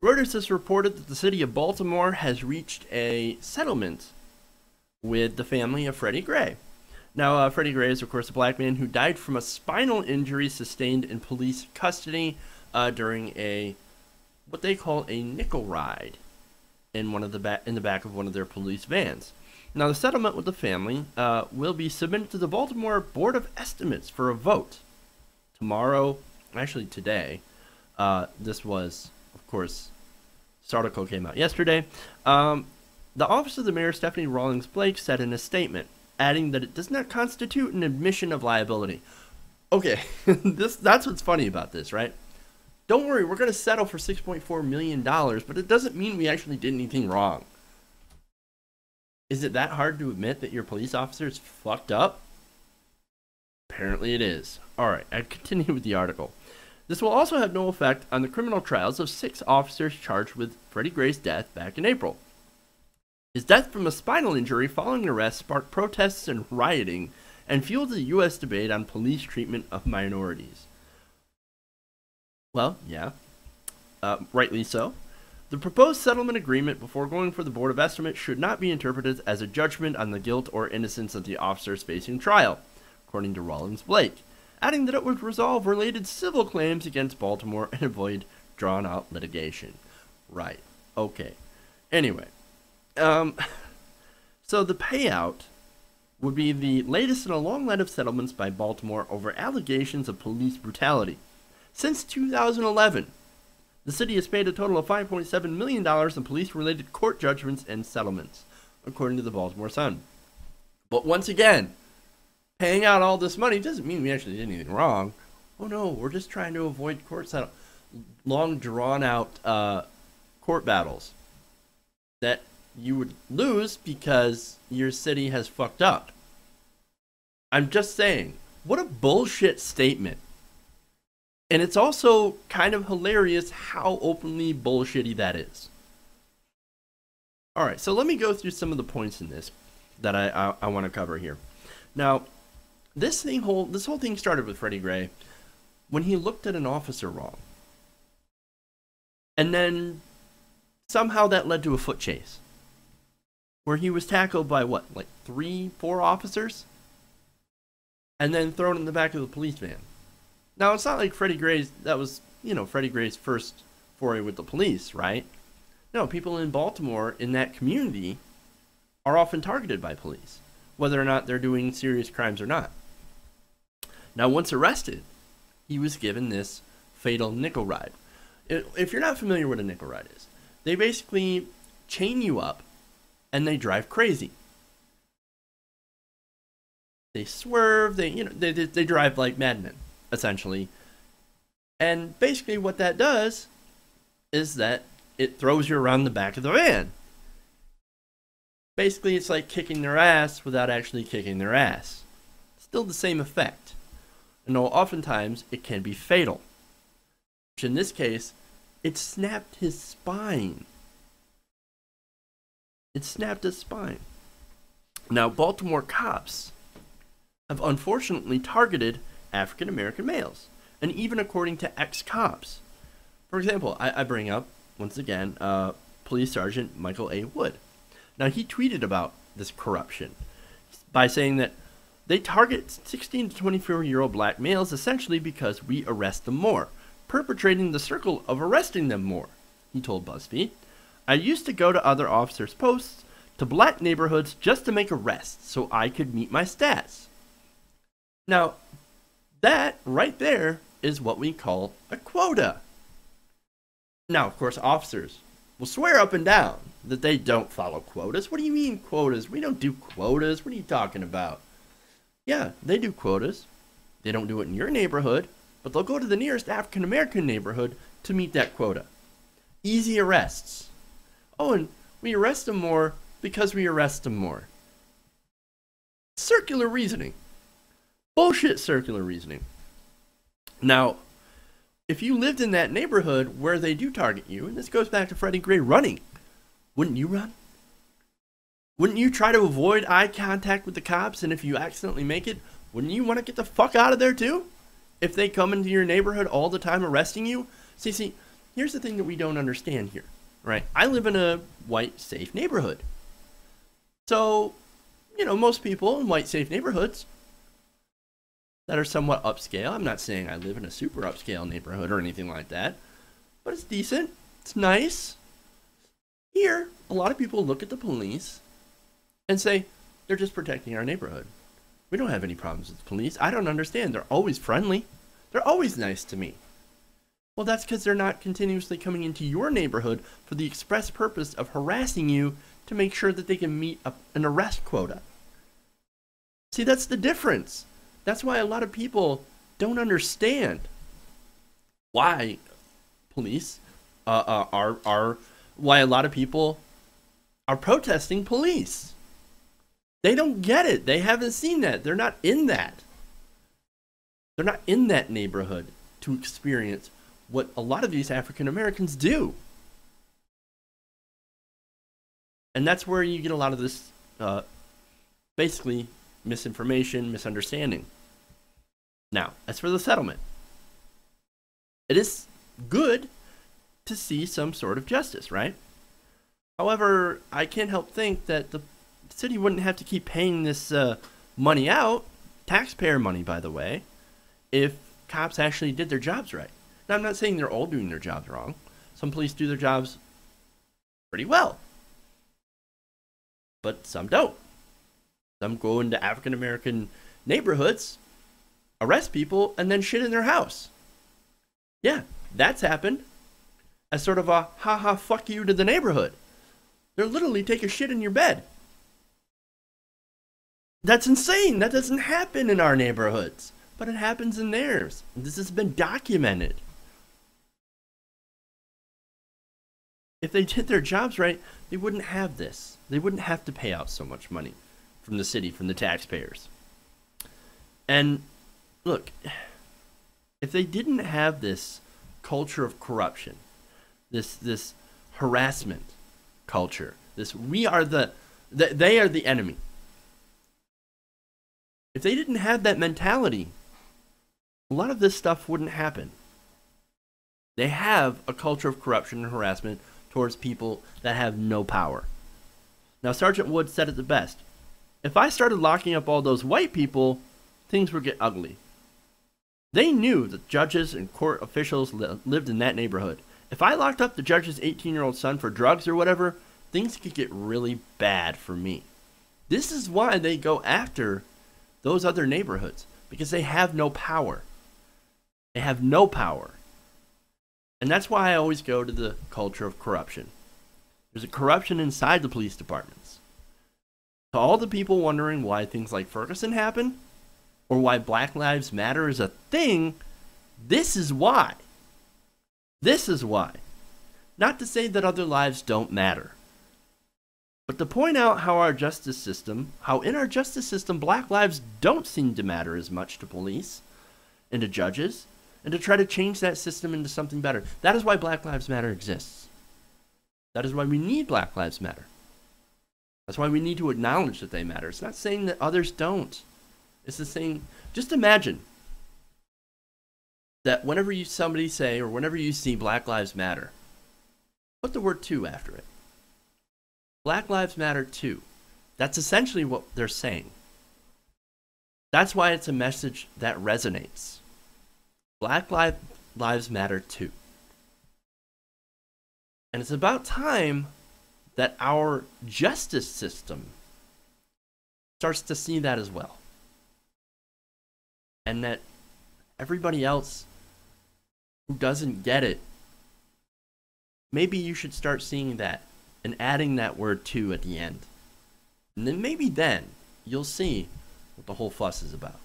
Reuters has reported that the city of Baltimore has reached a settlement with the family of Freddie Gray. Now, Freddie Gray is, of course, a black man who died from a spinal injury sustained in police custody during what they call a nickel ride in the back of one of their police vans. Now, the settlement with the family will be submitted to the Baltimore Board of Estimates for a vote tomorrow. Actually, today. This was, of course, this article came out yesterday. The office of the mayor, Stephanie Rawlings-Blake, said in a statement, adding that it does not constitute an admission of liability. Okay, that's what's funny about this, right? Don't worry, we're going to settle for $6.4 million, but it doesn't mean we actually did anything wrong. Is it that hard to admit that your police officer is fucked up? Apparently it is. Alright, I continue with the article. This will also have no effect on the criminal trials of 6 officers charged with Freddie Gray's death back in April. His death from a spinal injury following an arrest sparked protests and rioting and fueled the U.S. debate on police treatment of minorities. Well, yeah, rightly so. The proposed settlement agreement before going for the Board of Estimates should not be interpreted as a judgment on the guilt or innocence of the officers facing trial, according to Rawlings-Blake, adding that it would resolve related civil claims against Baltimore and avoid drawn-out litigation. Right. Okay. Anyway. So the payout would be the latest in a long line of settlements by Baltimore over allegations of police brutality. Since 2011, the city has paid a total of $5.7 million in police-related court judgments and settlements, according to the Baltimore Sun. But once again, paying out all this money doesn't mean we actually did anything wrong. Oh no, we're just trying to avoid long drawn-out court battles that you would lose because your city has fucked up. I'm just saying, what a bullshit statement. And it's also kind of hilarious how openly bullshitty that is. Alright, so let me go through some of the points in this that I want to cover here. Now, this whole thing started with Freddie Gray when he looked at an officer wrong. And then somehow that led to a foot chase, where he was tackled by what, like 3-4 officers? And then thrown in the back of the police van. Now, it's not like Freddie Gray's first foray with the police, right? No, people in Baltimore, in that community, are often targeted by police, whether or not they're doing serious crimes or not. Now, once arrested, he was given this fatal nickel ride. If you're not familiar with what a nickel ride is, they basically chain you up and they drive crazy. They swerve, they drive like madmen, essentially. And basically what that does is that it throws you around the back of the van. Basically, it's like kicking their ass without actually kicking their ass. Still the same effect. And oftentimes it can be fatal. Which in this case, it snapped his spine. It snapped his spine. Now, Baltimore cops have unfortunately targeted African American males, and even according to ex-cops. For example, I bring up, once again, Police Sergeant Michael A. Wood. Now, he tweeted about this corruption by saying that they target 16 to 24-year-old black males essentially because we arrest them more, perpetrating the circle of arresting them more, he told BuzzFeed. I used to go to other officers' posts to black neighborhoods just to make arrests so I could meet my stats. Now, that right there is what we call a quota. Now, of course, officers will swear up and down that they don't follow quotas. What do you mean quotas? We don't do quotas. What are you talking about? Yeah, they do quotas. They don't do it in your neighborhood, but they'll go to the nearest African American neighborhood to meet that quota. Easy arrests. Oh, and we arrest them more because we arrest them more. Circular reasoning. Bullshit circular reasoning. Now, if you lived in that neighborhood where they do target you, and this goes back to Freddie Gray running, wouldn't you run? Wouldn't you try to avoid eye contact with the cops? And if you accidentally make it, wouldn't you want to get the fuck out of there too? If they come into your neighborhood all the time arresting you? See, here's the thing that we don't understand here, right? I live in a white, safe neighborhood. So, most people in white, safe neighborhoods that are somewhat upscale. I'm not saying I live in a super upscale neighborhood or anything like that, but it's decent. It's nice. Here, a lot of people look at the police and say, they're just protecting our neighborhood. We don't have any problems with the police. I don't understand. They're always friendly. They're always nice to me. Well, that's because they're not continuously coming into your neighborhood for the express purpose of harassing you to make sure that they can meet an arrest quota. See, that's the difference. That's why a lot of people don't understand why police why a lot of people are protesting police. They don't get it. They haven't seen that. They're not in that. They're not in that neighborhood to experience what a lot of these African Americans do. And that's where you get a lot of this, basically, misinformation, misunderstanding. Now, as for the settlement, it is good to see some sort of justice, right? However, I can't help think that the city wouldn't have to keep paying this money out, taxpayer money, by the way, if cops actually did their jobs right. Now, I'm not saying they're all doing their jobs wrong. Some police do their jobs pretty well, but some don't. Some go into African American neighborhoods, arrest people, and then shit in their house. Yeah, that's happened. As sort of a ha-ha fuck you to the neighborhood. They'll literally take a shit in your bed. That's insane. That doesn't happen in our neighborhoods, but it happens in theirs. This has been documented. If they did their jobs right, they wouldn't have this. They wouldn't have to pay out so much money from the city, from the taxpayers. And look, if they didn't have this culture of corruption, this harassment culture, they are the enemy. If they didn't have that mentality, a lot of this stuff wouldn't happen. They have a culture of corruption and harassment towards people that have no power. Now, Sergeant Wood said it the best. If I started locking up all those white people, things would get ugly. They knew that judges and court officials lived in that neighborhood. If I locked up the judge's 18-year-old son for drugs or whatever, things could get really bad for me. This is why they go after those other neighborhoods, because they have no power. They have no power. And that's why I always go to the culture of corruption. There's a corruption inside the police departments. To all the people wondering why things like Ferguson happen, or why Black Lives Matter is a thing, this is why. This is why. Not to say that other lives don't matter, but to point out how in our justice system, Black lives don't seem to matter as much to police and to judges, and to try to change that system into something better. That is why Black Lives Matter exists. That is why we need Black Lives Matter. That's why we need to acknowledge that they matter. It's not saying that others don't. It's the saying, just imagine that whenever you see Black Lives Matter, put the word "to" after it. Black Lives Matter too. That's essentially what they're saying. That's why it's a message that resonates. Black Lives Matter too. And it's about time that our justice system starts to see that as well. And that everybody else who doesn't get it, maybe you should start seeing that and adding that word "to" at the end. And then maybe then you'll see what the whole fuss is about.